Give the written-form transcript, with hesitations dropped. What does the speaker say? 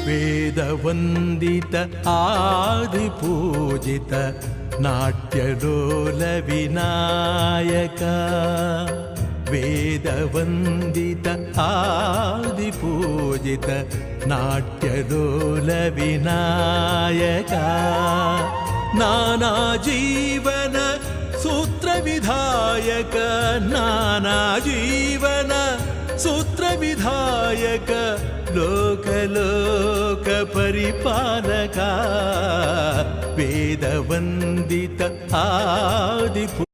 ವೇದವಂದಿತ ಆದಿಪೂಜಿತ ನಾಟ್ಯಲೋಲ ವಿನಾಯಕ. ವೇದವಂದಿತ ಆದಿಪೂಜಿತ ನಾಟ್ಯಲೋಲ ವಿನಾಯಕ. ನಾನಾ ಜೀವನ ಸೂತ್ರ ವಿಧಾಯಕ. ನಾನಾ ಜೀವನ ಸೂತ್ರ ವಿಧಾಯಕ. ಲೋಕ ಪರಿಪಾಲಕ. ವೇದವಂದಿತ ಆದಿಪೂಜಿತ